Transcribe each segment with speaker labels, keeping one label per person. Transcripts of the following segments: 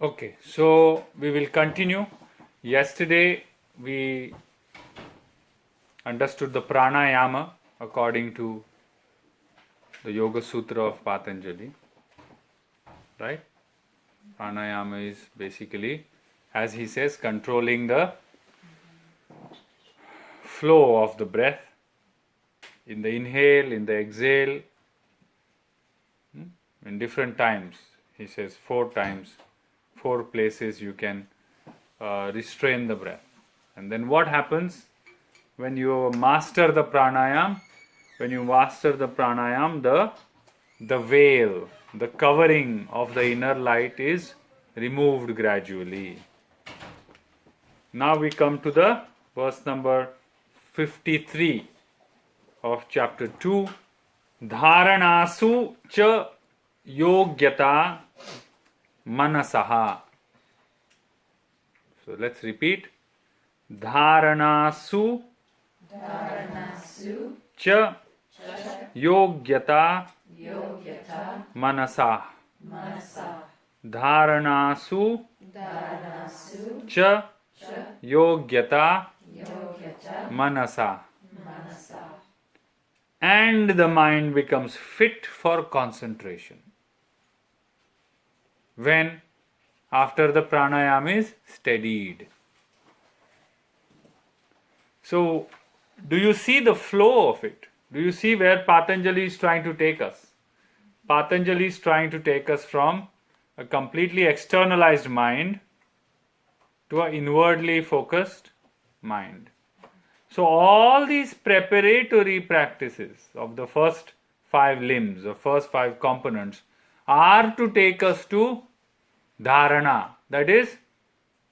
Speaker 1: Okay, so we will continue. Yesterday we understood the pranayama according to the Yoga Sutra of Patanjali, right? Pranayama is basically, as he says, controlling the flow of the breath in the inhale, in the exhale, in different times. He says 4 times, 4 places you can restrain the breath. And then what happens when you master the pranayam? When you master the pranayam, the veil, the covering of the inner light is removed gradually. Now we come to the verse number 53 of chapter 2. Dharanasu cha yogyata manasaha. So let's repeat. Dharanasu cha yogyata manasa. Dharanasu cha yogyata manasa. And the mind becomes fit for concentration. When? After the pranayama is steadied. So, do you see the flow of it? Do you see where Patanjali is trying to take us? Patanjali is trying to take us from a completely externalized mind to an inwardly focused mind. So all these preparatory practices of the first 5 limbs, the first 5 components, are to take us to dharana, that is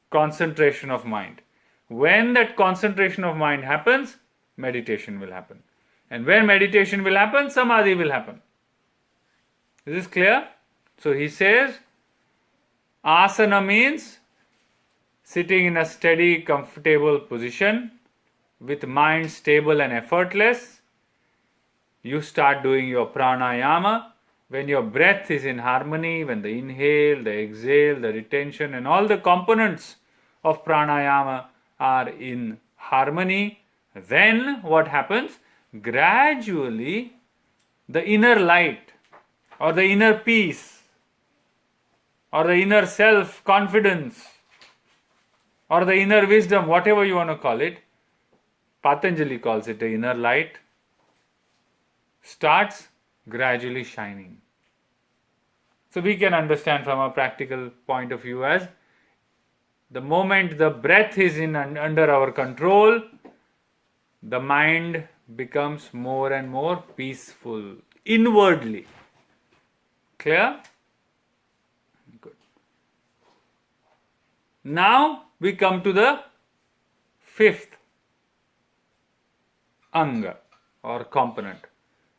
Speaker 1: concentration of mind. When that concentration of mind happens, meditation will happen. And when meditation will happen, samadhi will happen. Is this clear? So he says, asana means sitting in a steady, comfortable position with mind stable and effortless. You start doing your pranayama when your breath is in harmony, when the inhale, the exhale, the retention and all the components of pranayama are in harmony. Then what happens? Gradually the inner light or the inner peace or the inner self-confidence or the inner wisdom, whatever you want to call it, Patanjali calls it the inner light, starts gradually shining. So we can understand from a practical point of view as the moment the breath is under our control, the mind becomes more and more peaceful inwardly. Clear? Good. Now we come to the 5th anga or component.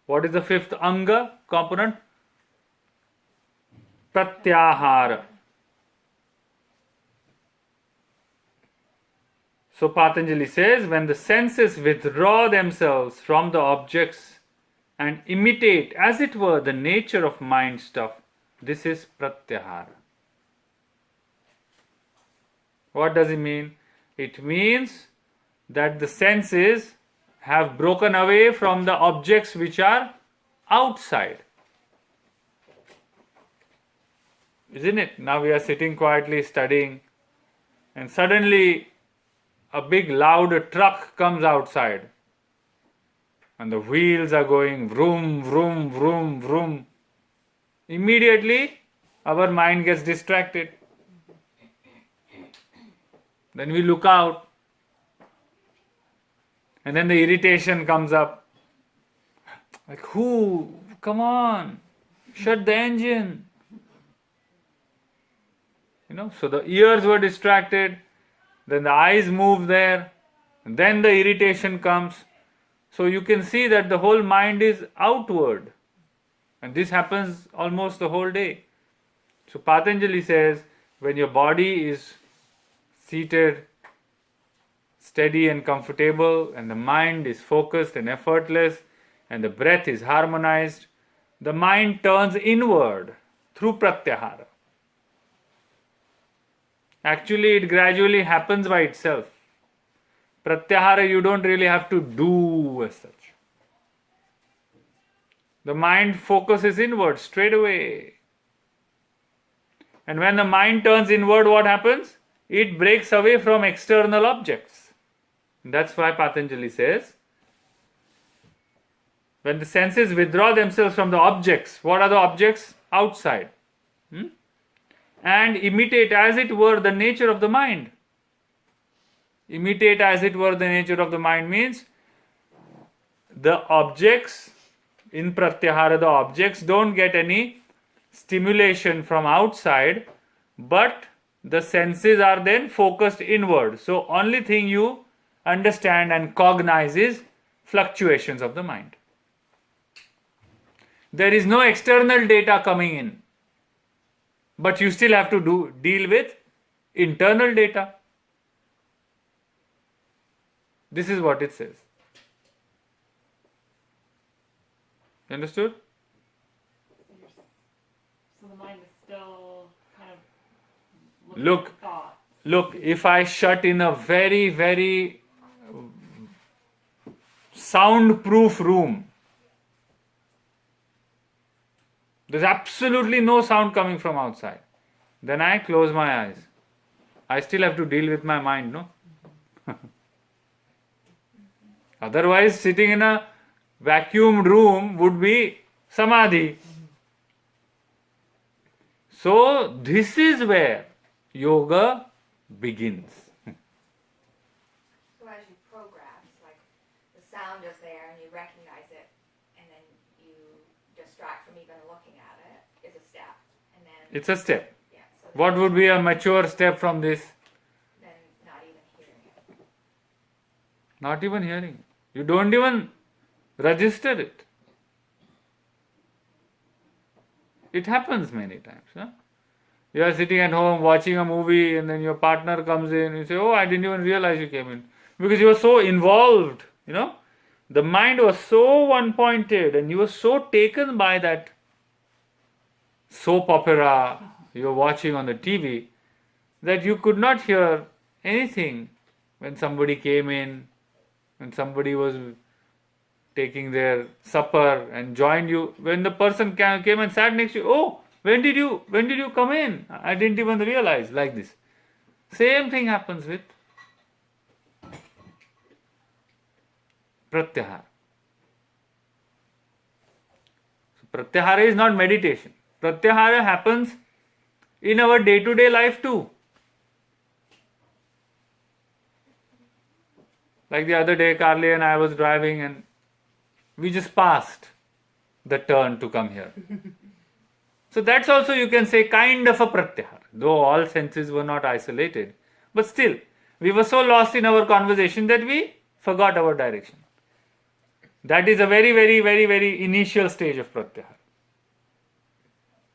Speaker 1: What is the 5th anga component? Pratyahara. So Patanjali says, when the senses withdraw themselves from the objects and imitate, as it were, the nature of mind stuff, this is Pratyahara. What does it mean? It means that the senses have broken away from the objects which are outside. Isn't it? Now we are sitting quietly studying, and suddenly a big loud truck comes outside, and the wheels are going vroom, vroom, vroom, vroom. Immediately our mind gets distracted. Then we look out, and then the irritation comes up. Like, who? Come on, shut the engine. So the ears were distracted, then the eyes move there, and then the irritation comes. So you can see that the whole mind is outward. And this happens almost the whole day. So Patanjali says, when your body is seated, steady and comfortable, and the mind is focused and effortless, and the breath is harmonized, the mind turns inward through Pratyahara. Actually, it gradually happens by itself. Pratyahara you don't really have to do as such. The mind focuses inward straight away. And when the mind turns inward, what happens? It breaks away from external objects. That's why Patanjali says, when the senses withdraw themselves from the objects, what are the objects? Outside. And imitate as it were the nature of the mind. Imitate as it were the nature of the mind means the objects, in Pratyahara, the objects don't get any stimulation from outside, but the senses are then focused inward. So only thing you understand and cognize is fluctuations of the mind. There is no external data coming in, but you still have to deal with internal data. This is what it says. Understood?
Speaker 2: So the mind is still kind of looking at thought.
Speaker 1: Look, if I shut in a very, very soundproof room, there's absolutely no sound coming from outside. Then I close my eyes. I still have to deal with my mind, no? Otherwise, sitting in a vacuumed room would be samadhi. So, this is where yoga begins.
Speaker 3: So as you progress, like the sound is there and you recognize it, and then you distract from even looking at it, is a step. And then
Speaker 1: It's a step.
Speaker 3: yeah, so
Speaker 1: What would be a mature step from this?
Speaker 3: then not even hearing it.
Speaker 1: Not even hearing. You don't even register it. It happens many times. Huh? You are sitting at home watching a movie and then your partner comes in and you say, oh, I didn't even realize you came in. Because you were so involved, The mind was so one-pointed and you were so taken by that soap opera you were watching on the TV that you could not hear anything when somebody came in, when somebody was taking their supper and joined you. When the person came and sat next to you, oh, when did you come in? I didn't even realize, like this. Same thing happens with Pratyahara. So Pratyahara is not meditation. Pratyahara happens in our day-to-day life too. Like the other day, Carly and I was driving and we just passed the turn to come here. So that's also, you can say, kind of a Pratyahara, though all senses were not isolated. But still, we were so lost in our conversation that we forgot our direction. That is a very, very, very, very initial stage of Pratyahara.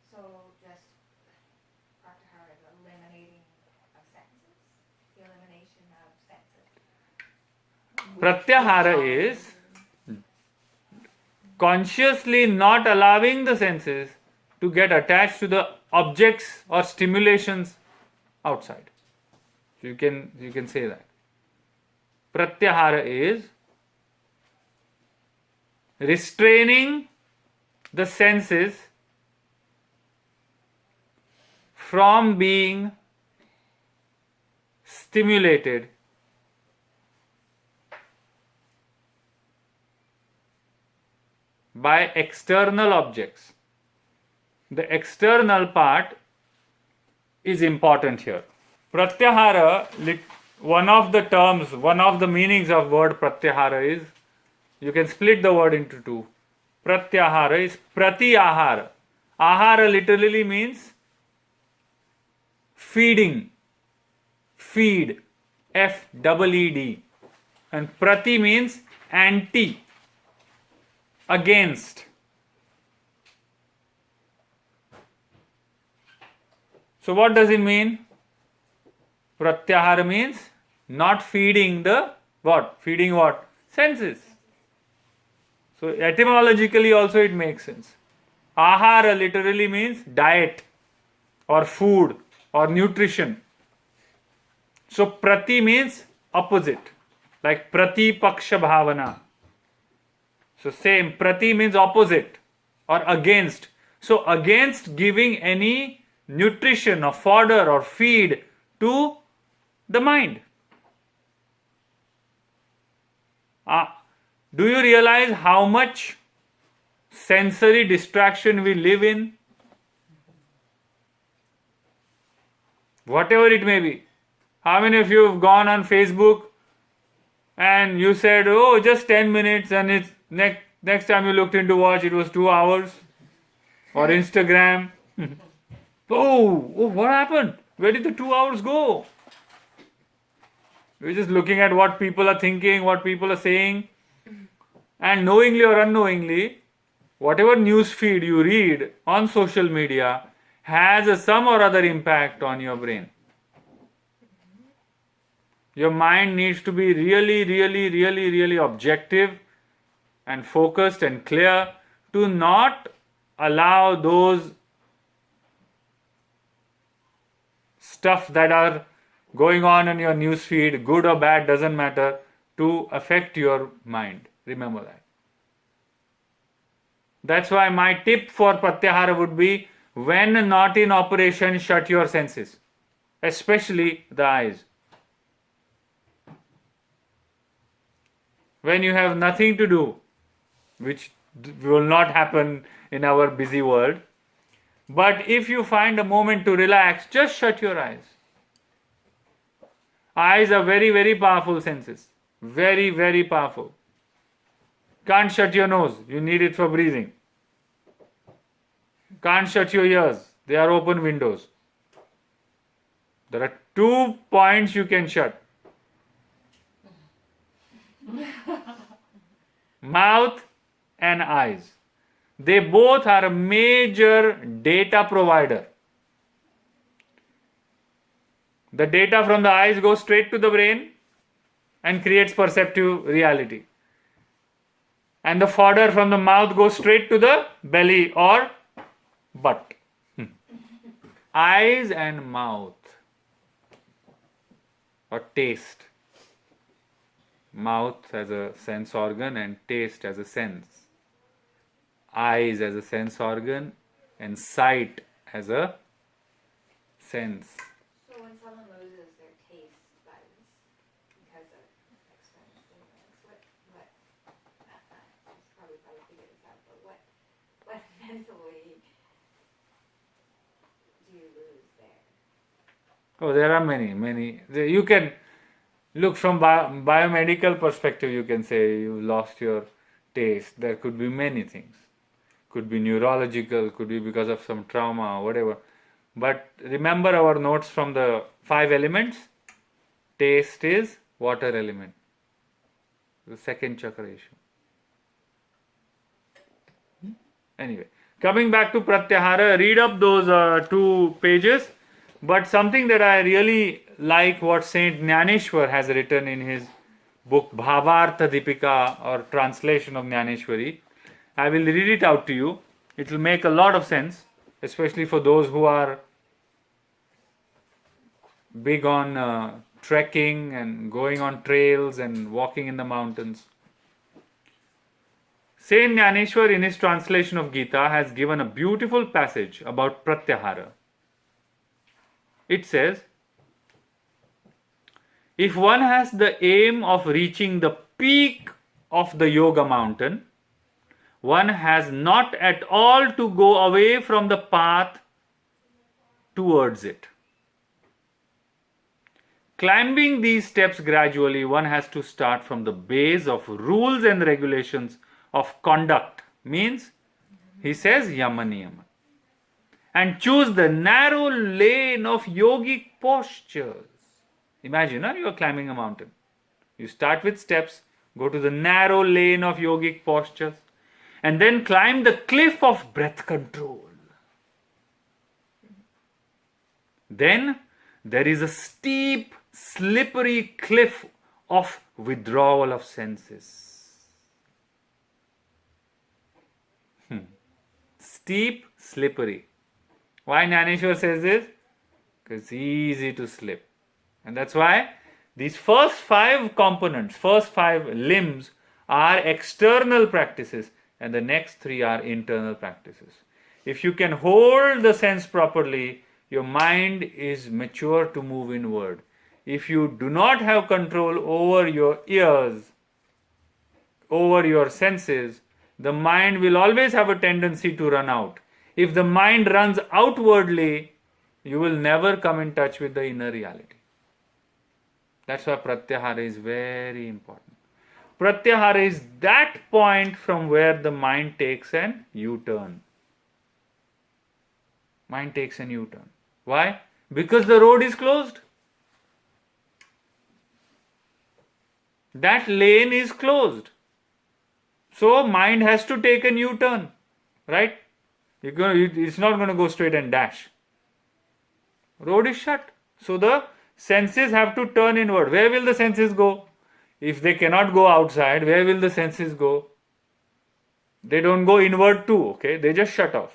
Speaker 3: So just Pratyahara is eliminating of senses, the elimination of senses.
Speaker 1: Pratyahara is consciously not allowing the senses to get attached to the objects or stimulations outside. So you can say that. Pratyahara is restraining the senses from being stimulated by external objects. The external part is important here. Pratyahara, one of the terms, one of the meanings of word Pratyahara is, you can split the word into two. Pratyahara is Pratyahara. Ahara literally means feeding, feed, F-E-E-D. And Prati means anti, against. So what does it mean? Pratyahara means not feeding the what? Feeding what? Senses. So etymologically also it makes sense. Ahara literally means diet or food or nutrition. So prati means opposite, like pratipaksha bhavana. So same, prati means opposite or against. So against giving any nutrition or fodder or feed to the mind. Do you realize how much sensory distraction we live in? Whatever it may be. How many of you have gone on Facebook and you said, oh, just 10 minutes, and it's next time you looked into watch, it was 2 hours? Or Instagram. Oh, what happened? Where did the 2 hours go? We're just looking at what people are thinking, what people are saying. And knowingly or unknowingly, whatever news feed you read on social media has some or other impact on your brain. Your mind needs to be really objective and focused and clear to not allow those stuff that are going on in your news feed, good or bad, doesn't matter, to affect your mind. Remember that. That's why my tip for Pratyahara would be, when not in operation, shut your senses, especially the eyes. When you have nothing to do, which will not happen in our busy world, but if you find a moment to relax, just shut your eyes. Eyes are very powerful senses. Very powerful. Can't shut your nose. You need it for breathing. Can't shut your ears. They are open windows. There are 2 points you can shut. Mouth and eyes. They both are a major data provider. The data from the eyes goes straight to the brain and creates perceptive reality. And the fodder from the mouth goes straight to the belly or butt. Eyes and mouth, or taste. Mouth as a sense organ and taste as a sense. Eyes as a sense organ and sight as a sense.
Speaker 3: So when someone loses their taste buds because of external stimulus, it's probably figure this out, but what mentally do you lose there?
Speaker 1: Oh, there are many. You can look from biomedical perspective. You can say you lost your taste. There could be many things. Could be neurological, could be because of some trauma or whatever. But remember our notes from the 5 elements. Taste is water element, the second chakra issue. Anyway, coming back to Pratyahara, read up those 2 pages. But something that I really like, what Saint Jnaneshwar has written in his book Bhavartha Dipika, or translation of Jnaneshwari. I will read it out to you. It will make a lot of sense, especially for those who are big on trekking and going on trails and walking in the mountains. Saint Jnaneshwar, in his translation of Gita, has given a beautiful passage about Pratyahara. It says, if one has the aim of reaching the peak of the yoga mountain, one has not at all to go away from the path towards it. Climbing these steps gradually, one has to start from the base of rules and regulations of conduct. Means, he says, yama niyama. And choose the narrow lane of yogic postures. Imagine, you are climbing a mountain. You start with steps, go to the narrow lane of yogic postures, and then climb the cliff of breath control. Then there is a steep, slippery cliff of withdrawal of senses. Steep, slippery. Why Jnaneshwar says this? Because it's easy to slip And that's why these first 5 components, first 5 limbs are external practices, and the next 3 are internal practices. If you can hold the sense properly, your mind is mature to move inward. If you do not have control over your ears, over your senses, the mind will always have a tendency to run out. If the mind runs outwardly, you will never come in touch with the inner reality. That's why Pratyahara is very important. Pratyahara is that point from where the mind takes an U-turn. Mind takes an U-turn. Why? Because the road is closed. That lane is closed. So mind has to take a U-turn. Right? It's not going to go straight and dash. Road is shut. So the senses have to turn inward. Where will the senses go? If they cannot go outside, where will the senses go? They don't go inward too, okay? They just shut off.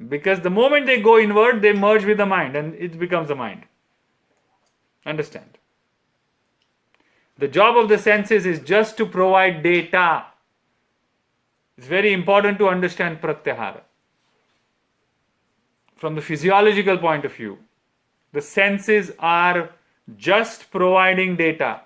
Speaker 1: Because the moment they go inward, they merge with the mind and it becomes a mind. Understand? The job of the senses is just to provide data. It's very important to understand Pratyahara. From the physiological point of view, the senses are just providing data.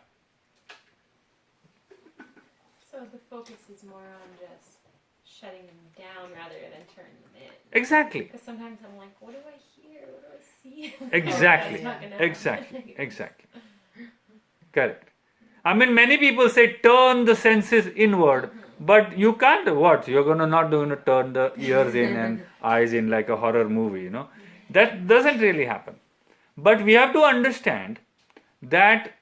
Speaker 2: So the focus is more on just shutting them down rather than turning them in.
Speaker 1: Exactly.
Speaker 2: Because sometimes I'm like, what do I hear? What do I see?
Speaker 1: Exactly.
Speaker 2: That's not gonna happen.
Speaker 1: Exactly. Correct. I mean, many people say turn the senses inward, but you can't. What? You're not going to turn the ears in and eyes in like a horror movie, That doesn't really happen. But we have to understand that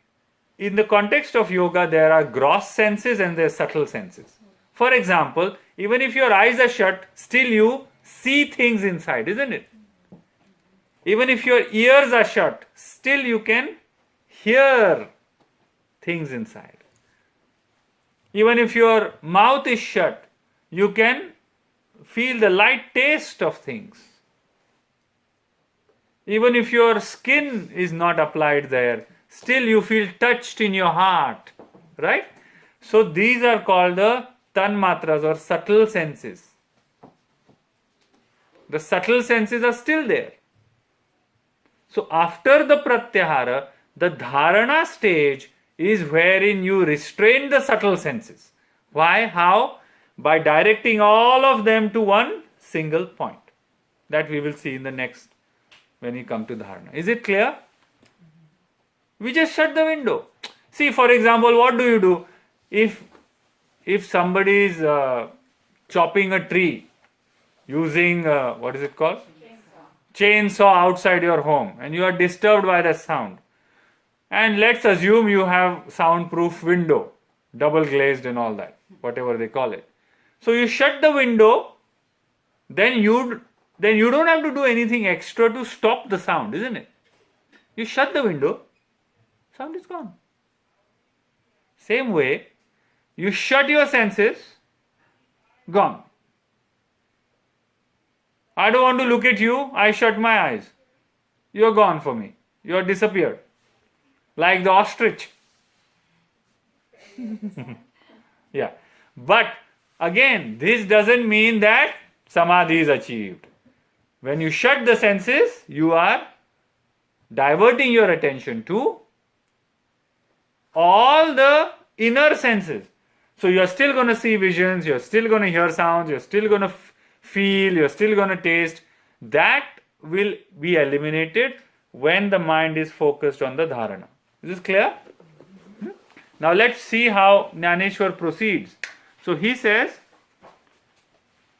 Speaker 1: in the context of yoga, there are gross senses and there are subtle senses. For example, even if your eyes are shut, still you see things inside, isn't it? Even if your ears are shut, still you can hear things inside. Even if your mouth is shut, you can feel the light taste of things. Even if your skin is not applied there, still you feel touched in your heart. Right? So these are called the tanmatras or subtle senses. The subtle senses are still there. So after the Pratyahara, the Dharana stage is wherein you restrain the subtle senses. Why? How? By directing all of them to one single point. That we will see in the next, when we come to Dharana. Is it clear? We just shut the window. See, for example, what do you do? If somebody is chopping a tree using, what is it called? Chainsaw outside your home, and you are disturbed by the sound. And let's assume you have soundproof window, double glazed and all that, whatever they call it. So you shut the window, then you don't have to do anything extra to stop the sound, isn't it? You shut the window, sound is gone. Same way, you shut your senses, gone. I don't want to look at you, I shut my eyes. You're gone for me. You're disappeared. Like the ostrich. Yeah. But again, this doesn't mean that samadhi is achieved. When you shut the senses, you are diverting your attention to all the inner senses. So you're still going to see visions, you're still going to hear sounds, you're still going to feel, you're still going to taste. That will be eliminated when the mind is focused on the dharana. Is this clear? Now let's see how Jnaneshwar proceeds. So he says,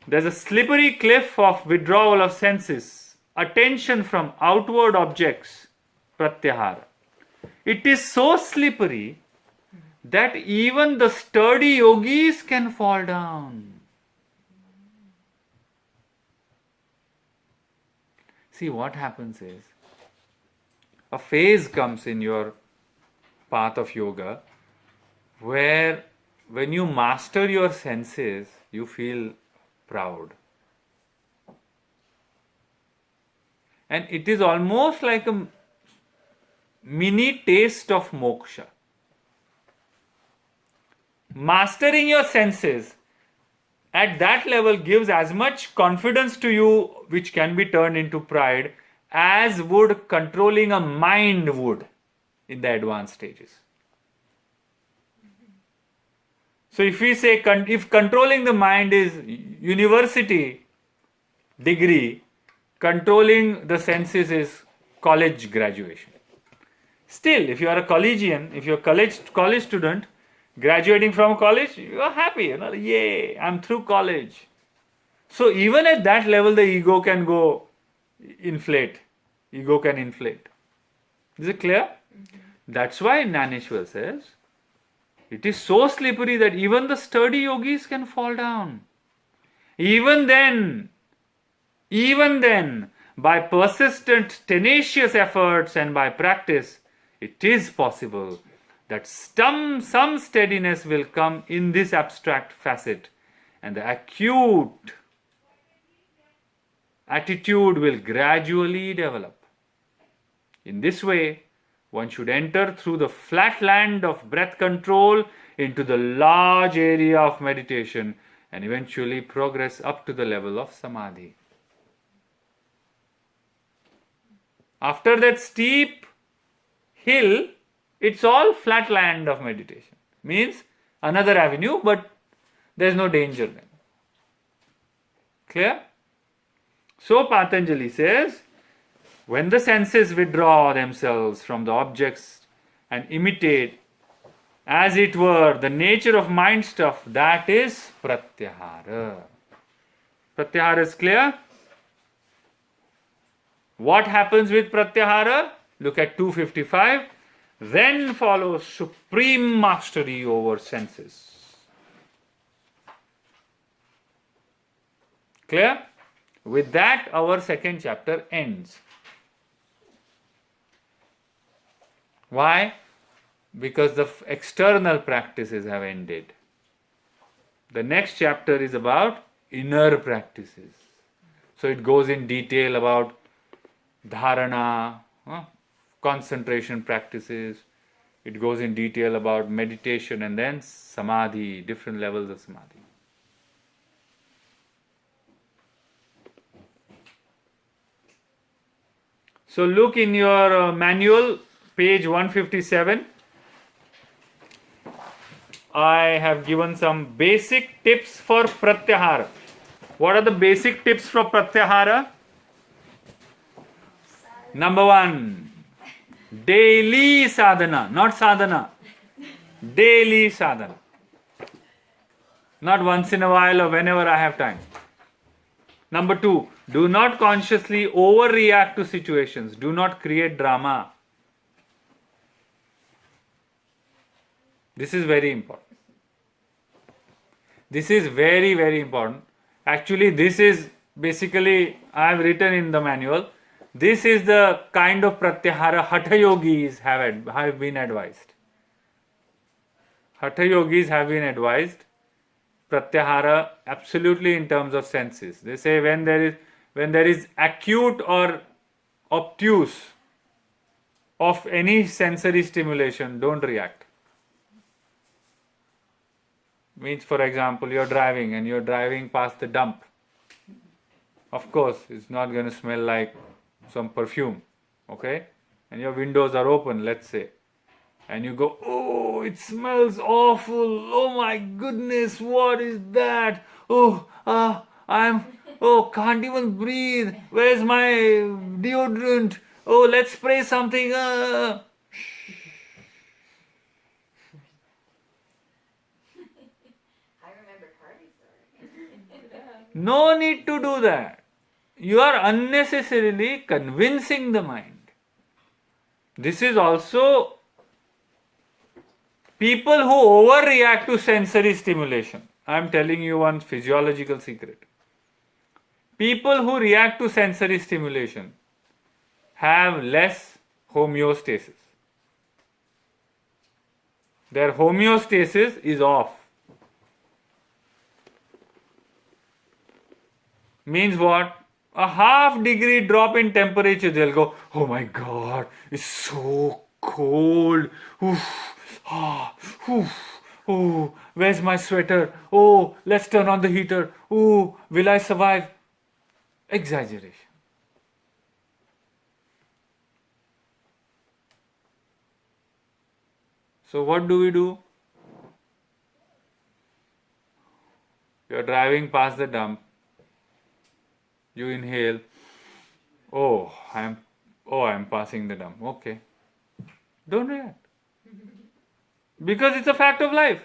Speaker 1: there's a slippery cliff of withdrawal of senses, attention from outward objects, Pratyahara. It is so slippery that even the sturdy yogis can fall down. See, what happens is, a phase comes in your path of yoga where when you master your senses, you feel proud. And it is almost like mini taste of moksha. Mastering your senses at that level gives as much confidence to you, which can be turned into pride, as would controlling a mind would in the advanced stages. So if we say if controlling the mind is university degree, controlling the senses is college graduation. Still, if you are a collegian, if you're a college student, graduating from college, you are happy, yay, I'm through college. So even at that level, the ego can go inflate. Ego can inflate. Is it clear? Mm-hmm. That's why Naneshwar says, it is so slippery that even the sturdy yogis can fall down. Even then, by persistent, tenacious efforts and by practice, it is possible that some steadiness will come in this abstract facet, and the acute attitude will gradually develop. In this way, one should enter through the flat land of breath control into the large area of meditation and eventually progress up to the level of samadhi. After that steep hill, it's all flat land of meditation. Means another avenue, but there's no danger then. Clear? So Patanjali says, when the senses withdraw themselves from the objects and imitate, as it were, the nature of mind stuff, that is Pratyahara. Pratyahara is clear? What happens with Pratyahara? Look at 255. Then follows supreme mastery over senses. Clear? With that, our second chapter ends. Why? Because the external practices have ended. The next chapter is about inner practices. So it goes in detail about dharana, concentration practices. It goes in detail about meditation and then samadhi, different levels of samadhi. So look in your manual, page 157. I have given some basic tips for Pratyahara. What are the basic tips for Pratyahara? Number 1, daily sadhana, not sadhana. Daily sadhana. Not once in a while or whenever I have time. Number 2, do not consciously overreact to situations. Do not create drama. This is very important. This is very, very important. Actually, this is basically, I have written in the manual, this is the kind of Pratyahara Hatha Yogis have been advised. Hatha Yogis have been advised Pratyahara absolutely in terms of senses. They say when there is acute or obtuse of any sensory stimulation, don't react. Means, for example, you're driving past the dump. Of course, it's not going to smell like some perfume, okay? And your windows are open, let's say. And you go, oh, it smells awful. Oh my goodness, what is that? Can't even breathe. Where's my deodorant? Oh, let's spray something. No need to do that. You are unnecessarily convincing the mind. This is also people who overreact to sensory stimulation. I am telling you one physiological secret. People who react to sensory stimulation have less homeostasis. Their homeostasis is off. Means what? A half degree drop in temperature, they'll go, oh my God, it's so cold. Oof, oof, oh, where's my sweater? Oh, let's turn on the heater. Oh, will I survive? Exaggeration. So what do we do? You're driving past the dump. You inhale. Oh, I'm passing the dump. Okay. Don't react. Because it's a fact of life.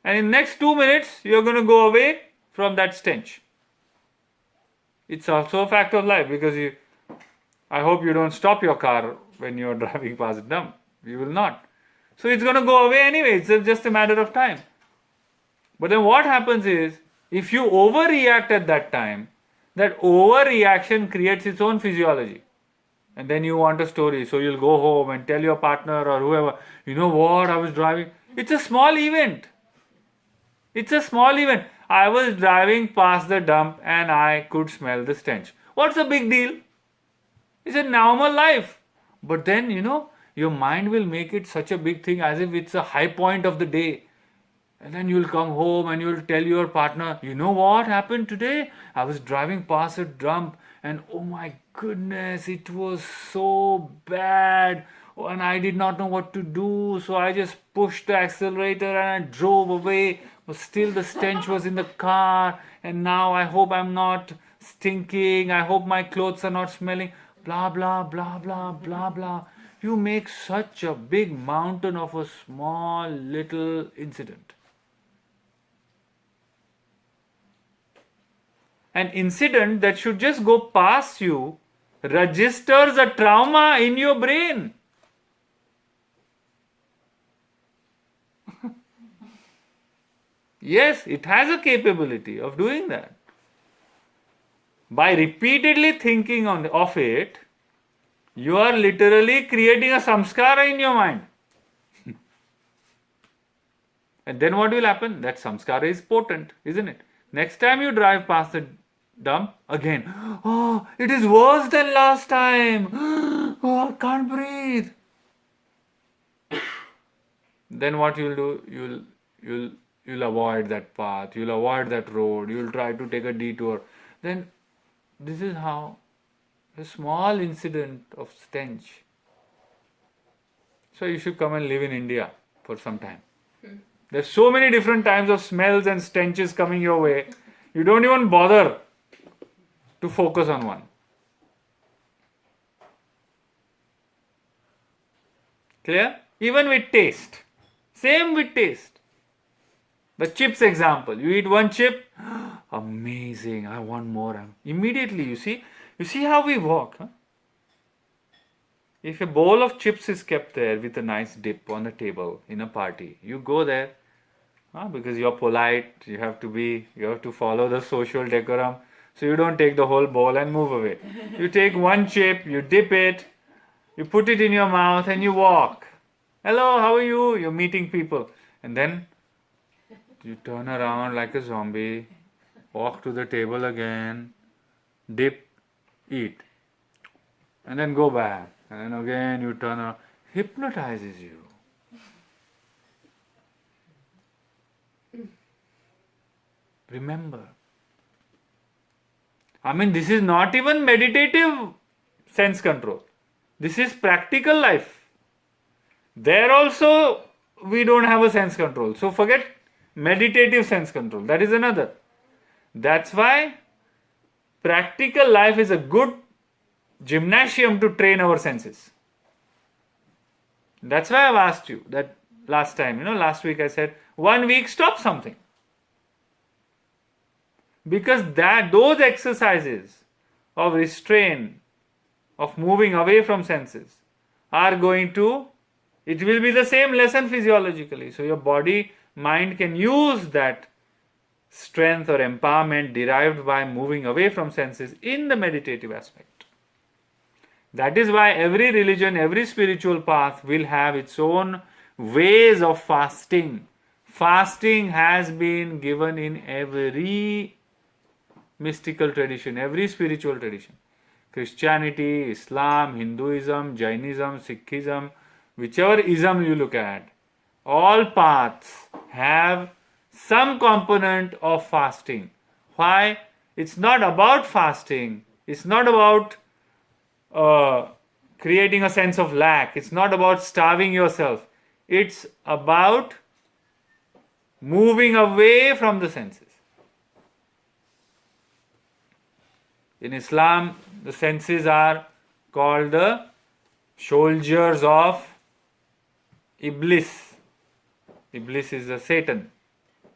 Speaker 1: And in next 2 minutes, you're going to go away from that stench. It's also a fact of life because I hope you don't stop your car when you're driving past the dump. You will not. So it's going to go away anyway. It's just a matter of time. But then what happens is, if you overreact at that time, that overreaction creates its own physiology. And then you want a story. So you'll go home and tell your partner or whoever, you know what, I was driving. It's a small event. It's a small event. I was driving past the dump and I could smell the stench. What's the big deal? It's a normal life. But then, your mind will make it such a big thing as if it's a high point of the day. And then you'll come home and you'll tell your partner, you know what happened today? I was driving past a dump and oh my goodness, it was so bad. Oh, and I did not know what to do. So I just pushed the accelerator and I drove away. But still the stench was in the car. And now I hope I'm not stinking. I hope my clothes are not smelling. Blah, blah, blah, blah, blah, blah. You make such a big mountain of a small little incident. An incident that should just go past you registers a trauma in your brain. Yes, it has a capability of doing that. By repeatedly thinking of it, you are literally creating a samskara in your mind. And then what will happen? That samskara is potent, isn't it? Next time you drive past the dump, again, oh, it is worse than last time. Oh, I can't breathe. Then what you'll do? You'll avoid that path. You'll avoid that road. You'll try to take a detour. Then this is how a small incident of stench. So you should come and live in India for some time. There's so many different types of smells and stenches coming your way. You don't even bother to focus on one. Clear? Even with taste. Same with taste. The chips example. You eat one chip, amazing, I want more. Immediately you see how we walk. Huh? If a bowl of chips is kept there with a nice dip on the table in a party, you go there because you're polite, you have to follow the social decorum. So you don't take the whole bowl and move away. You take one chip, you dip it, you put it in your mouth and you walk. Hello, how are you? You're meeting people. And then you turn around like a zombie, walk to the table again, dip, eat. And then go back. And then again you turn around. Hypnotizes you. Remember. This is not even meditative sense control. This is practical life. There also we don't have a sense control. So forget meditative sense control. That is another. That's why practical life is a good gymnasium to train our senses. That's why I've asked you that last time. Last week I said 1 week stop something. Because those exercises of restraint, of moving away from senses, are going to, it will be the same lesson physiologically. So your body, mind can use that strength or empowerment derived by moving away from senses in the meditative aspect. That is why every religion, every spiritual path will have its own ways of fasting. Fasting has been given in every mystical tradition, every spiritual tradition. Christianity, Islam, Hinduism, Jainism, Sikhism, whichever ism you look at, all paths have some component of fasting. Why? It's not about fasting. It's not about creating a sense of lack. It's not about starving yourself. It's about moving away from the senses. In Islam, the senses are called the soldiers of Iblis. Iblis is the Satan,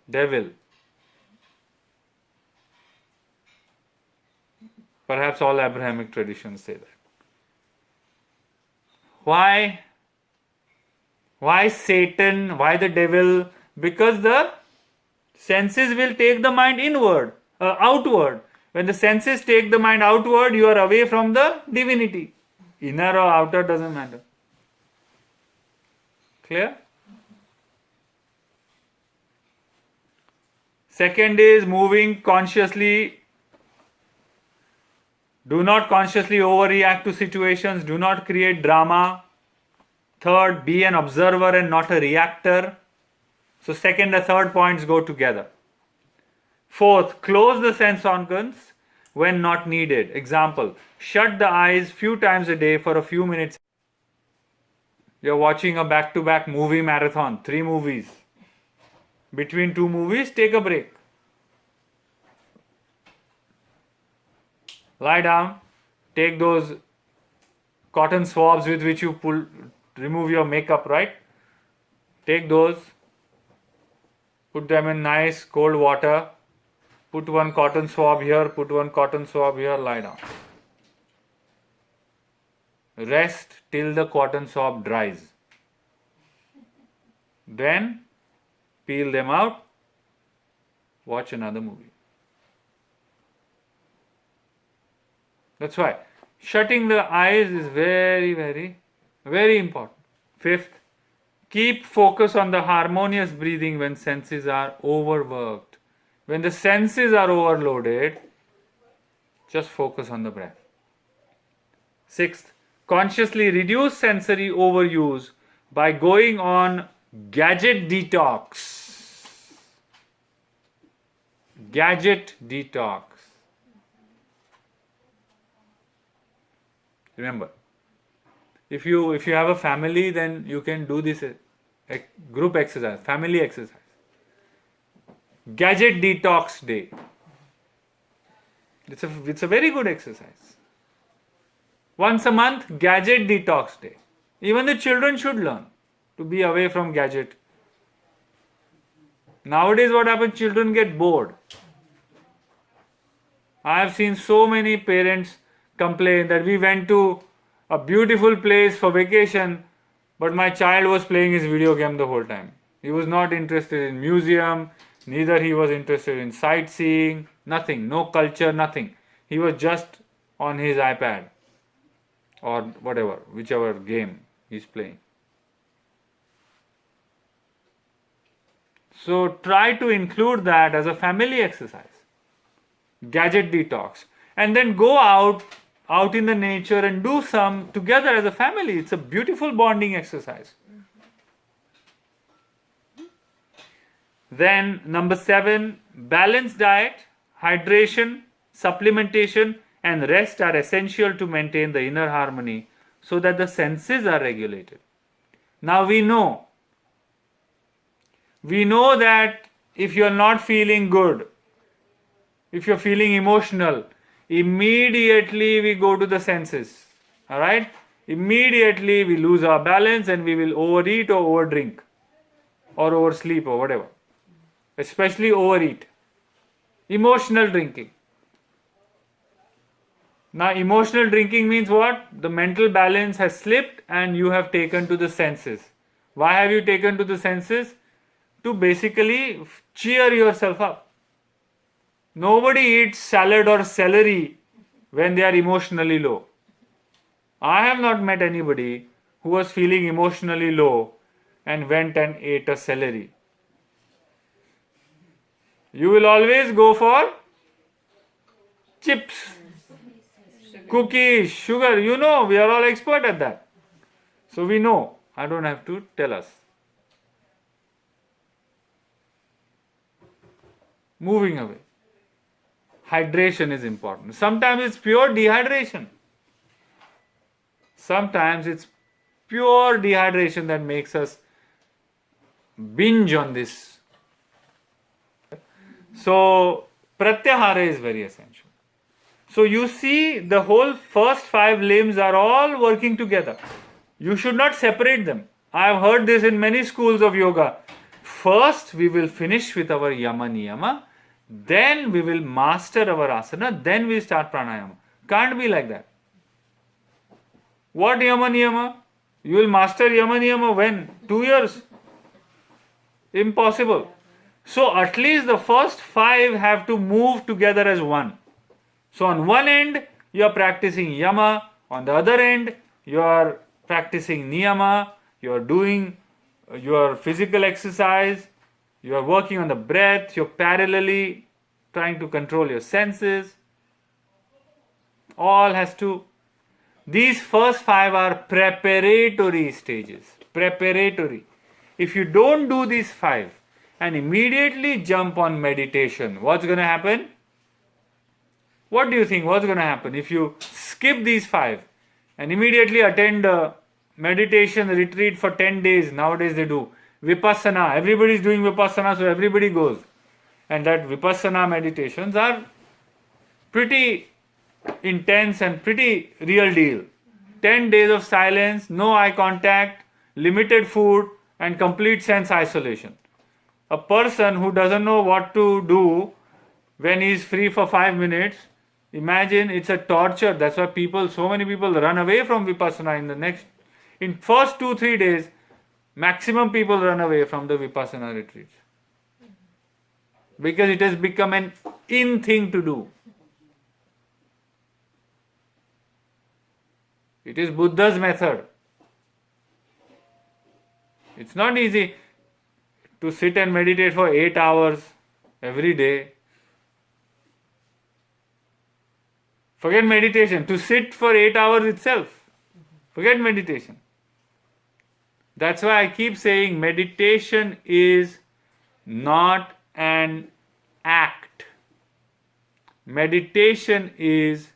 Speaker 1: devil. Perhaps all Abrahamic traditions say that. Why? Why Satan? Why the devil? Because the senses will take the mind outward. When the senses take the mind outward, you are away from the divinity. Inner or outer doesn't matter. Clear? Second is moving consciously. Do not consciously overreact to situations. Do not create drama. Third, be an observer and not a reactor. So second and third points go together. Fourth, close the sense organs when not needed. Example, shut the eyes few times a day for a few minutes. You're watching a back-to-back movie marathon, 3 movies. Between 2 movies, take a break. Lie down, take those cotton swabs with which you remove your makeup, right? Take those, put them in nice cold water, put one cotton swab here, put one cotton swab here, lie down. Rest till the cotton swab dries. Then peel them out, watch another movie. That's why shutting the eyes is very, very, very important. Fifth, keep focus on the harmonious breathing when senses are overworked. When the senses are overloaded, just focus on the breath. Sixth, consciously reduce sensory overuse by going on gadget detox. Gadget detox. Remember, if you have a family, then you can do this group exercise, family exercise. Gadget detox day. It's a very good exercise. Once a month, gadget detox day. Even the children should learn to be away from gadget. Nowadays what happens, children get bored. I have seen so many parents complain that we went to a beautiful place for vacation, but my child was playing his video game the whole time. He was not interested in museum, neither he was interested in sightseeing, nothing, no culture, nothing. He was just on his iPad or whatever, whichever game he's playing. So try to include that as a family exercise. Gadget detox. And then go out in the nature and do some together as a family. It's a beautiful bonding exercise. Then number 7, balanced diet, hydration, supplementation and rest are essential to maintain the inner harmony so that the senses are regulated. Now we know that if you're not feeling good, if you're feeling emotional, immediately we go to the senses. Alright? Immediately we lose our balance and we will overeat or overdrink or oversleep or whatever. Especially overeat. Emotional drinking. Now emotional drinking means what? The mental balance has slipped and you have taken to the senses. Why have you taken to the senses? To basically cheer yourself up. Nobody eats salad or celery when they are emotionally low. I have not met anybody who was feeling emotionally low and went and ate a celery. You will always go for chips, cookies, sugar. You know, we are all expert at that. So we know I don't have to tell us. Moving away. Hydration is important. Sometimes it's pure dehydration. Sometimes it's pure dehydration that makes us binge on this. So, Pratyahara is very essential. So, you see, the whole first 5 limbs are all working together. You should not separate them. I have heard this in many schools of yoga. First, we will finish with our yama niyama, then we will master our asana, then we start pranayama. Can't be like that. What yama niyama? You will master yama niyama when? 2 years. Impossible. So at least the first 5 have to move together as one. So on one end you are practicing yama, on the other end you are practicing niyama, you are doing your physical exercise, you are working on the breath, you are parallelly trying to control your senses. All has to. These first 5 are preparatory stages. Preparatory. If you don't do these 5 and immediately jump on meditation, what's going to happen? What do you think? What's going to happen if you skip these 5 and immediately attend a meditation retreat for 10 days? Nowadays they do Vipassana. Everybody is doing Vipassana, so everybody goes. And that Vipassana meditations are pretty intense and pretty real deal. 10 days of silence, no eye contact, limited food, and complete sense isolation. A person who doesn't know what to do when he is free for 5 minutes, imagine, it's a torture. That's why so many people run away from Vipassana in first 2-3 days, maximum people run away from the Vipassana retreats. Because it has become an in thing to do. It is Buddha's method. It's not easy to sit and meditate for 8 hours every day. Forget meditation. To sit for 8 hours itself. Forget meditation. That's why I keep saying meditation is not an act. Meditation is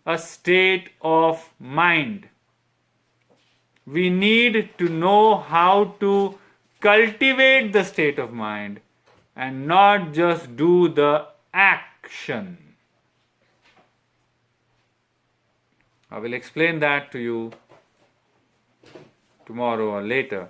Speaker 1: a state of mind. We need to know how to cultivate the state of mind and not just do the action. I will explain that to you tomorrow or later.